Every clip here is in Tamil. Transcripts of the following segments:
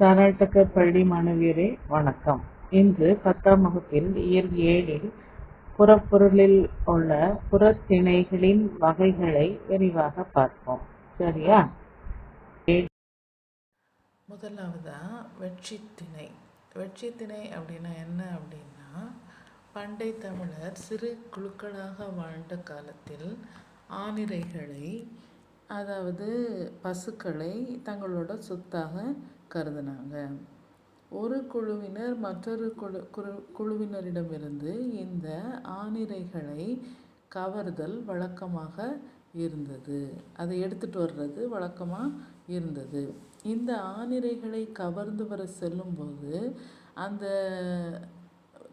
கர்நாடக பள்ளி மாணவியரே வணக்கம். இன்று 10ஆம் வகுப்பில் இயல் 7ல் புறப்பொருளில் உள்ள புறத்திணைகளின் வகைகளை விரிவாக பார்ப்போம். சரியா? முதலாவதா வெட்சித்திணை. வெட்சித்திணை அப்படின்னா என்ன அப்படின்னா, பண்டை தமிழர் சிறு குழுக்களாக வாழ்ந்த காலத்தில் ஆணிரைகளை, அதாவது பசுக்களை தங்களோட சொத்தாக கருதினாங்க. ஒரு குழுவினர் மற்றொரு குழுவினரிடமிருந்து இந்த ஆணிரைகளை கவர்தல் வழக்கமாக இருந்தது. அதை எடுத்துகிட்டு வர்றது வழக்கமாக இருந்தது. இந்த ஆணிரைகளை கவர்ந்து வர செல்லும்போது அந்த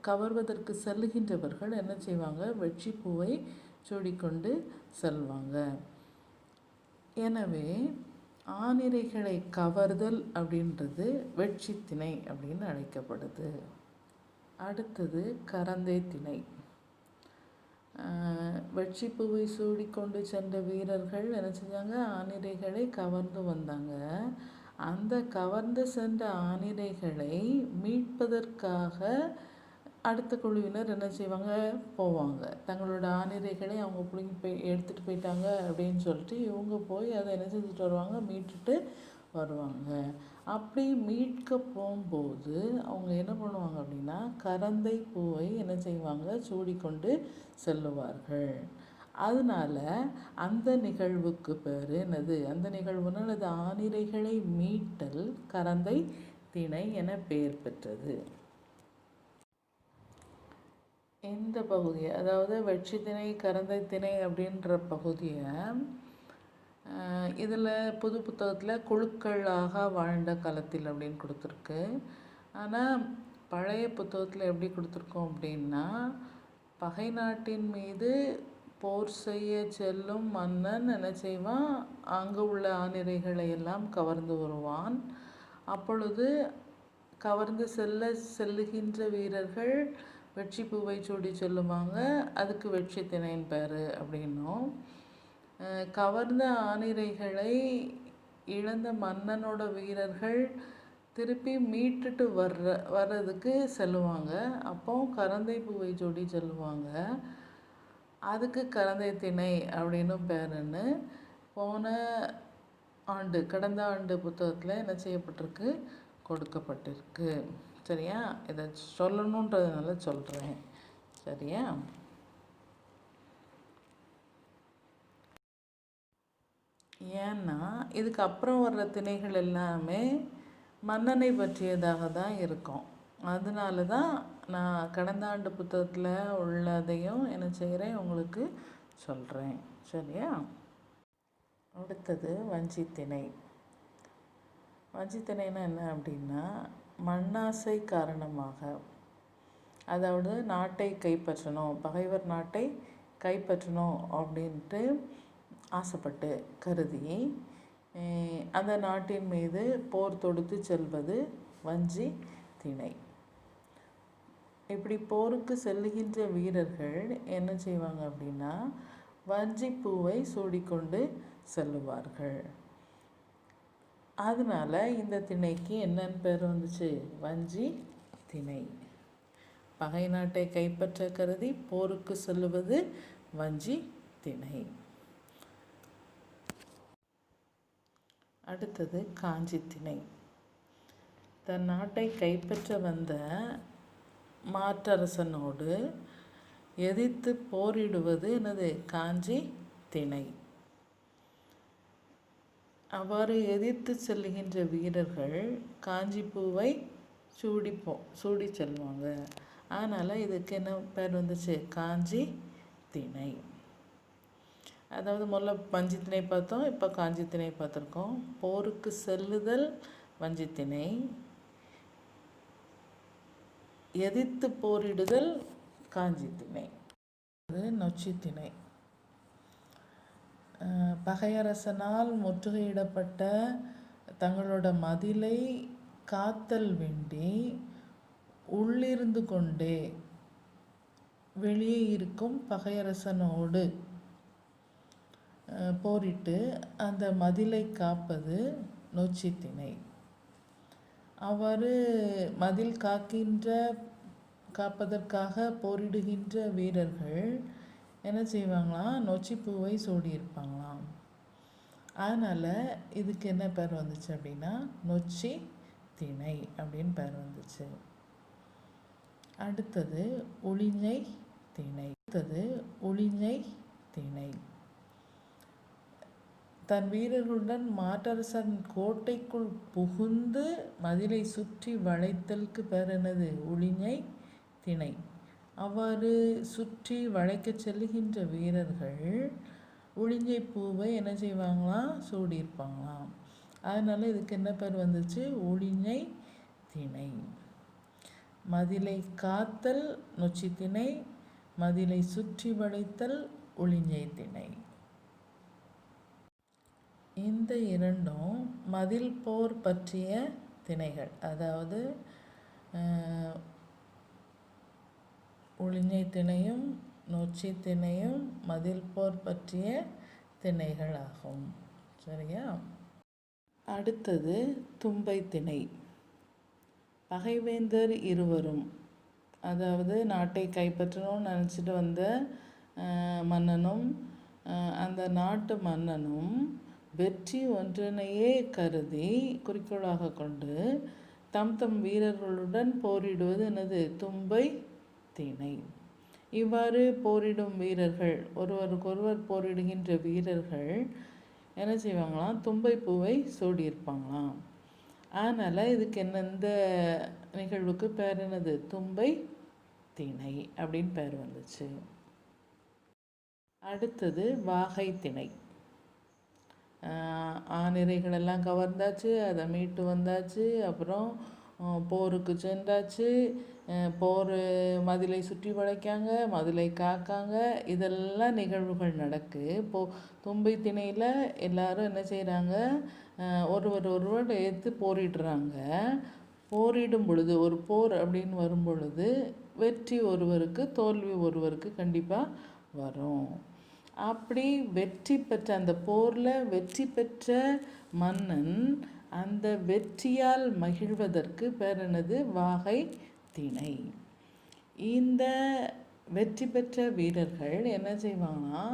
கவர்வதற்கு செல்லுகின்றவர்கள் என்ன செய்வாங்க? வெட்சிப்பூவை சூடிக்கொண்டு செல்வாங்க. எனவே ஆணிரைகளை கவர்தல் அப்படின்றது வெட்சித்திணை அப்படின்னு அழைக்கப்படுது. அடுத்தது கரந்தை திணை. வெட்சிப்பூவை சூடிக்கொண்டு சென்ற வீரர்கள் என்ன செஞ்சாங்க? ஆணிரைகளை கவர்ந்து வந்தாங்க. அந்த கவர்ந்து சென்ற ஆணிரைகளை மீட்பதற்காக அடுத்த குழுவினர் என்ன செய்வாங்க? போவாங்க. தங்களோட ஆணிரைகளை அவங்க பிடிங்கி எடுத்துகிட்டு போயிட்டாங்க அப்படின்னு சொல்லிட்டு இவங்க போய் அதை என்ன செஞ்சுட்டு வருவாங்க? மீட்டுட்டு வருவாங்க. அப்படி மீட்க போகும்போது அவங்க என்ன பண்ணுவாங்க அப்படின்னா, கரந்தை பூவை என்ன செய்வாங்க? சூடிக்கொண்டு செல்லுவார்கள். அதனால அந்த நிகழ்வுக்கு பேர் என்னது? அந்த நிகழ்வுனா அது ஆணிரைகளை மீட்டல் கரந்தை திணை என பெயர் பெற்றது. இந்த பகுதியை, அதாவது வெட்சித்திணை கரந்தை திணை அப்படின்ற பகுதியை இதில் புது புத்தகத்தில் குழுக்களாக வாழ்ந்த காலத்தில் அப்படின்னு கொடுத்துருக்கு. ஆனால் பழைய புத்தகத்தில் எப்படி கொடுத்துருக்கோம் அப்படின்னா, பகை நாட்டின் மீது போர் செய்ய செல்லும் மன்னன் என்ன செய்வான்? அங்கே உள்ள ஆணிரைகளை எல்லாம் கவர்ந்து வருவான். அப்பொழுது கவர்ந்து செல்லுகின்ற வீரர்கள் வெட்சிப்பூவை சூடி சொல்லுவாங்க. அதுக்கு வெட்சித்திணைன்னு பேர் அப்படின்னும், கவர்ந்த ஆணிரைகளை இழந்த மன்னனோட வீரர்கள் திருப்பி மீட்டுட்டு வர்றதுக்கு செல்லுவாங்க. அப்போ கரந்தை பூவை சூடி சொல்லுவாங்க. அதுக்கு கரந்தை திணை அப்படின்னு பேருன்னு கடந்த ஆண்டு புத்தகத்தில் என்ன செய்யப்பட்டிருக்கு? கொடுக்கப்பட்டிருக்கு. சரியா? இதை சொல்லணுன்றதுனால சொல்கிறேன். சரியா? ஏன்னா இதுக்கு அப்புறம் வர்ற திணைகள் எல்லாமே மன்னனை பற்றியதாக தான் இருக்கும். அதனால தான் நான் கடந்த ஆண்டு புத்தகத்தில் உள்ளதையும் என்ன செய்கிறேன்? உங்களுக்கு சொல்கிறேன். சரியா? அடுத்தது வஞ்சித்திணை. வஞ்சித்திணைன்னா என்ன அப்படின்னா, மண்ணாசை காரணமாக, அதாவது நாட்டை கைப்பற்றணும், பகைவர் நாட்டை கைப்பற்றணும் அப்படின்ட்டு ஆசைப்பட்டு கருதி அந்த நாட்டின் மீது போர் தொடுத்து செல்வது வஞ்சி திணை. இப்படி போருக்கு செல்லுகின்ற வீரர்கள் என்ன செய்வாங்க அப்படின்னா, வஞ்சிப்பூவை சூடிக்கொண்டு செல்லுவார்கள். அதனால இந்த திணைக்கு என்னன்னு பேர் வந்துச்சு? வஞ்சி திணை. பகை நாட்டை கைப்பற்ற கருதி போருக்கு செல்லுவது வஞ்சி திணை. அடுத்தது காஞ்சி திணை. தன் நாட்டை கைப்பற்ற வந்த மாற்றரசனோடு எதிர்த்து போரிடுவது என்னது? காஞ்சி திணை. அவ்வாறு எதிர்த்து செல்லுகின்ற வீரர்கள் காஞ்சிப்பூவை சூடி செல்வாங்க. அதனால் இதுக்கு என்ன பேர் வந்துச்சு? காஞ்சி திணை. அதாவது முதல்ல வஞ்சி திணை பார்த்தோம், இப்போ காஞ்சி திணை பார்த்துருக்கோம். போருக்கு செல்லுதல் வஞ்சி திணை, எதிர்த்து போரிடுதல் காஞ்சி திணை. அது நொச்சி திணை. பகையரசனால் முற்றுகையிடப்பட்ட தங்களோட மதிலை காத்தல் வேண்டி உள்ளிருந்து கொண்டே வெளியே இருக்கும் பகையரசனோடு போரிட்டு அந்த மதிலை காப்பது நொச்சி திணை. அவ்வாறு மதில் காப்பதற்காக போரிடுகின்ற வீரர்கள் என்ன செய்வாங்களாம், நொச்சிப்பூவை சூடியிருப்பாங்களாம். அதனால் இதுக்கு என்ன பேர் வந்துச்சு அப்படின்னா நொச்சி திணை அப்படின்னு பேர் வந்துச்சு. அடுத்தது உளிஞை திணை. தன் வீரர்களுடன் மாற்றரசன் கோட்டைக்குள் புகுந்து மதிலை சுற்றி வளைத்தலுக்கு பேர் என்னது, உளிஞை திணை. அவ்வாறு சுற்றி வளைக்கச் செல்லுகின்ற வீரர்கள் உளிஞ்சை பூவை என்ன செய்வாங்களாம், சூடியிருப்பாங்களாம். அதனால் இதுக்கு என்ன பேர் வந்துச்சு, உளிஞை திணை. மதிலை காத்தல் நொச்சி திணை, மதிலை சுற்றி வளைத்தல் உளிஞை திணை. இந்த இரண்டும் மதில் போர் பற்றிய திணைகள். அதாவது உளிஞை திணையும் நொச்சி திணையும் மதில் போர் பற்றிய திணைகள் ஆகும். சரியா? அடுத்தது தும்பை திணை. பகைவேந்தர் இருவரும், அதாவது நாட்டை கைப்பற்றணும்னு நினச்சிட்டு வந்த மன்னனும் அந்த நாட்டு மன்னனும் வெற்றி ஒன்றினையே கருதி குறிக்கோளாக கொண்டு தம் வீரர்களுடன் போரிடுவது என்னது, தும்பை திணை. இவ்வாறு போரிடும் வீரர்கள், ஒருவருக்கொருவர் போரிடுகின்ற வீரர்கள் என்ன செய்வாங்களாம், தும்பை பூவை சூடியிருப்பாங்களாம். அதனால் இதுக்கு இந்த நிகழ்வுக்கு பேர் என்னது, தும்பை திணை அப்படின்னு பேர் வந்துச்சு. அடுத்தது வாகை திணை. ஆநிரைகளெல்லாம் கவர்ந்தாச்சு, அதை மீட்டு வந்தாச்சு, அப்புறம் போருக்கு சென்றாச்சு, போர் மதிலை சுற்றி வளைக்காங்க, மதிலை காக்காங்க, இதெல்லாம் நிகழ்வுகள் நடக்கு. தும்பை திணையில் எல்லாரும் என்ன செய்கிறாங்க, ஒருவர் எடுத்து போரிடுறாங்க. போரிடும் பொழுது, ஒரு போர் அப்படின்னு வரும் பொழுது வெற்றி ஒருவருக்கு தோல்வி ஒருவருக்கு கண்டிப்பாக வரும். அப்படி வெற்றி பெற்ற அந்த போரில் வெற்றி பெற்ற மன்னன் அந்த வெற்றியால் மகிழ்வதற்கு பேர் என்னது, வாகை திணை. இந்த வெற்றி பெற்ற வீரர்கள் என்ன செய்வாங்கன்னா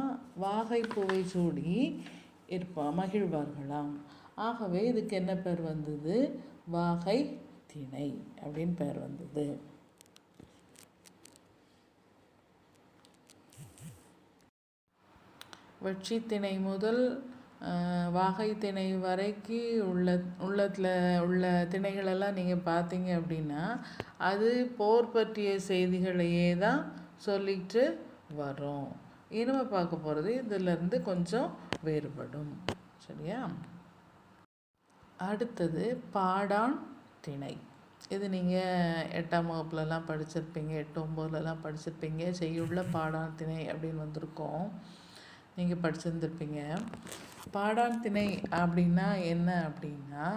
வாகை பூவை சூடி மகிழ்வார்களாம். ஆகவே இதுக்கு என்ன பேர் வந்தது, வாகை திணை அப்படின்னு பேர் வந்தது. வெற்றி திணை முதல் வாகை திணை வரைக்கு உள்ளத்தில் உள்ள திணைகளெல்லாம் நீங்கள் பார்த்தீங்க அப்படின்னா அது போர் பற்றிய செய்திகளையே தான் சொல்லிட்டு வரும். இனிமே பார்க்க போகிறது இதிலிருந்து கொஞ்சம் வேறுபடும். சரியா? அடுத்தது பாடான் திணை. இது நீங்கள் 8ஆம் வகுப்புலலாம் படிச்சிருப்பீங்க, 8, 9லலாம் படிச்சிருப்பீங்க. செய்யுள்ள பாடான் திணை அப்படின்னு வந்திருக்கோம், நீங்கள் படிச்சிருந்துருப்பீங்க. பாடான் திணை அப்படின்னா என்ன அப்படின்னா,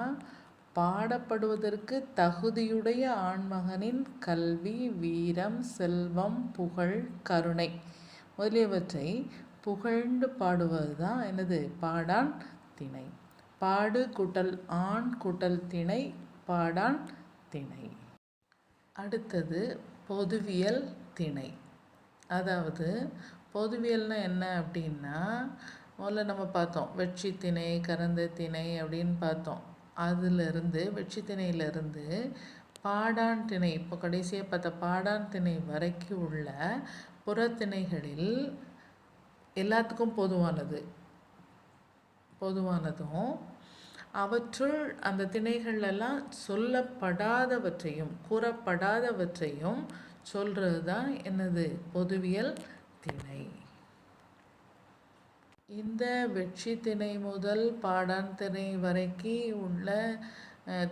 பாடப்படுவதற்கு தகுதியுடைய ஆண்மகனின் கல்வி, வீரம், செல்வம், புகழ், கருணை முதலியவற்றை புகழ்ந்து பாடுவது தான் என்னது, பாடான் திணை. பாடு கூட்டல் ஆண் கூட்டல் திணை பாடான் திணை. அடுத்தது பொதுவியல் திணை. அதாவது பொதுவியல்னா என்ன அப்படின்னா, முதல்ல நம்ம பார்த்தோம் வெற்றி திணை, கரந்த திணை அப்படின்னு பார்த்தோம். அதிலிருந்து வெற்றி திணையிலிருந்து பாடான் திணை, இப்போ கடைசியாக பார்த்த பாடான் திணை வரைக்கும் உள்ள புறத்திணைகளில் எல்லாத்துக்கும் பொதுவானதும் அவற்றுள் அந்த திணைகளெல்லாம் சொல்லப்படாதவற்றையும் கூறப்படாதவற்றையும் சொல்கிறது தான் என்னது, பொதுவியல் திணை. இந்த வெற்றி திணை முதல் பாடான் திணை வரைக்கும் உள்ள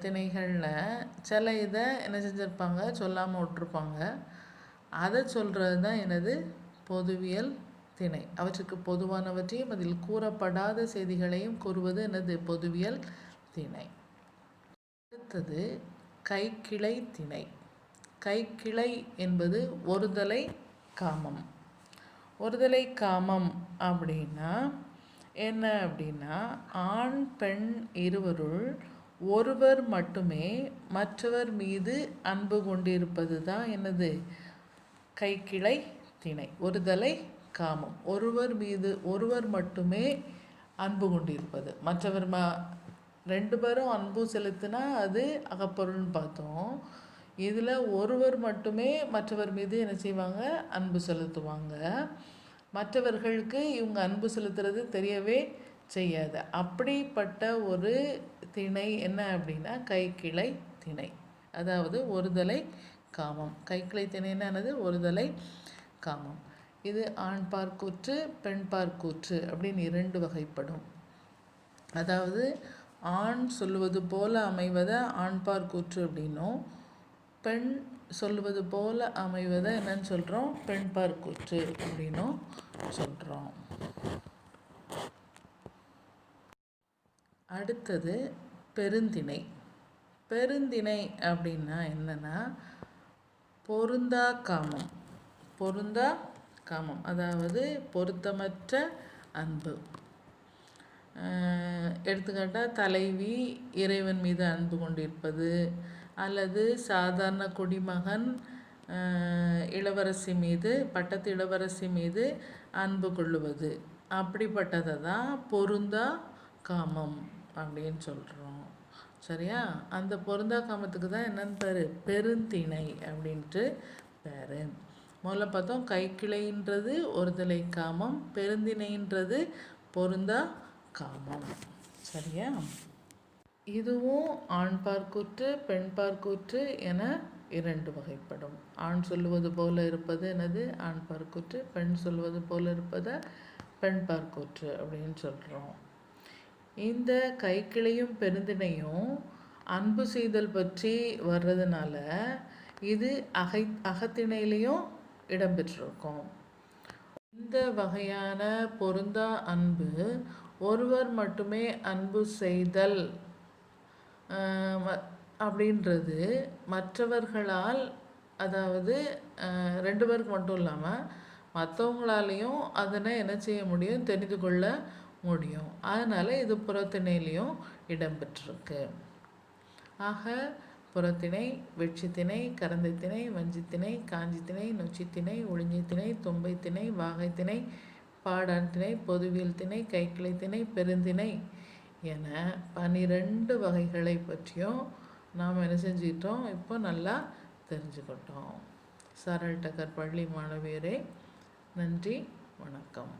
திணைகளில் சில இதை என்ன செஞ்சுருப்பாங்க, சொல்லாமல் விட்டுருப்பாங்க. அதை சொல்கிறது தான் என்னது, பொதுவியல் திணை. அவற்றுக்கு பொதுவானவற்றையும் அதில் கூறப்படாத செய்திகளையும் கூறுவது என்னது, பொதுவியல் திணை. அடுத்தது கைக்கிளை திணை. கைக்கிளை என்பது ஒருதலை காமம். ஒருதலை காமம் அப்படின்னா என்ன அப்படின்னா, ஆண் பெண் இருவருள் ஒருவர் மட்டுமே மற்றவர் மீது அன்பு கொண்டிருப்பது தான் என்னது? கைக்கிளை திணை. ஒருதலை காமம். ஒருவர் மட்டுமே அன்பு கொண்டிருப்பது. மற்றவர் ரெண்டு பேரும் அன்பு செலுத்தினா அது அகப்பொருள்னு பார்த்தோம். இதில் ஒருவர் மட்டுமே மற்றவர் மீது என்ன செய்வாங்க? அன்பு செலுத்துவாங்க. மற்றவர்களுக்கு இவங்க அன்பு செலுத்துறது தெரியவே செய்யாது. அப்படிப்பட்ட ஒரு திணை என்ன அப்படின்னா கைக்கிளை திணை. அதாவது ஒருதலை காமம். கைக்கிளை திணை என்னது? ஒருதலை காமம். இது ஆண்பார் கூற்று, பெண்பார் கூற்று அப்படின்னு 2 வகைப்படும். அதாவது ஆண் சொல்லுவது போல அமைவதை ஆண்பார் கூற்று அப்படின்னும், பெண் சொல்லுவது போல அமைவதை என்னன்னு சொல்கிறோம்? பெண்பார் கூற்று அப்படின்னும் சொல்கிறோம். அடுத்தது பெருந்திணை. பெருந்திணை அப்படின்னா என்னன்னா பொருந்தா காமம். பொருந்தா காமம் அதாவது பொருத்தமற்ற அன்பு. எடுத்துக்காட்டால் தலைவி இறைவன் மீது அன்பு கொண்டிருப்பது, அல்லது சாதாரண குடிமகன் இளவரசி மீது, பட்டத்து இளவரசி மீது அன்பு கொள்ளுவது. அப்படிப்பட்டதை தான் பொருந்தா காமம் அப்படின்னு சொல்கிறோம். சரியா? அந்த பொருந்தா காமத்துக்கு தான் என்னன்னு பேர்? பெருந்திணை அப்படின்ட்டு பேர். முதல்ல பார்த்தோம் கைக்கிளைன்றது ஒருதலை காமம், பெருந்திணைன்றது பொருந்தா காமம். சரியா? இதுவும் ஆண்பார் கூற்று, பெண்பார் கூற்று என 2 வகைப்படும். ஆண் சொல்லுவது போல இருப்பது என்னது? ஆண்பார் கூற்று. பெண் சொல்வது போல இருப்பதை பெண்பார் கூற்று அப்படின்னு சொல்கிறோம். இந்த கைக்கிளையும் பெருந்திணையும் அன்பு செய்தல் பற்றி வர்றதுனால இது அகத்திணையிலையும் இடம்பெற்றிருக்கும். இந்த வகையான பொருந்தா அன்பு ஒருவர் மட்டுமே அன்பு செய்தல் அப்படின்றது மற்றவர்களால், அதாவது 2 பேருக்கு மட்டும் இல்லாமல் மற்றவங்களாலையும் அதனை என்ன செய்ய முடியும்? தெரிந்து கொள்ள முடியும். அதனால் இது புறத்திணையிலையும் இடம்பெற்றிருக்கு. ஆக புறத்திணை, வெட்சித்திணை, கரந்தைத்திணை, வஞ்சித்திணை, காஞ்சித்திணை, நொச்சித்திணை, ஒழிஞ்சித்திணை, தும்பைத்திணை, வாகைத்திணை, பாடான் திணை, பொதுவியல் திணை, கைக்கிளை திணை, பெருந்திணை என 12 வகைகளை பற்றியும் நாம் என்ன செஞ்சிட்டோம்? இப்போ நல்லா தெரிஞ்சுக்கிட்டோம். சரள் டக்கர் பள்ளி மாணவியரே, நன்றி, வணக்கம்.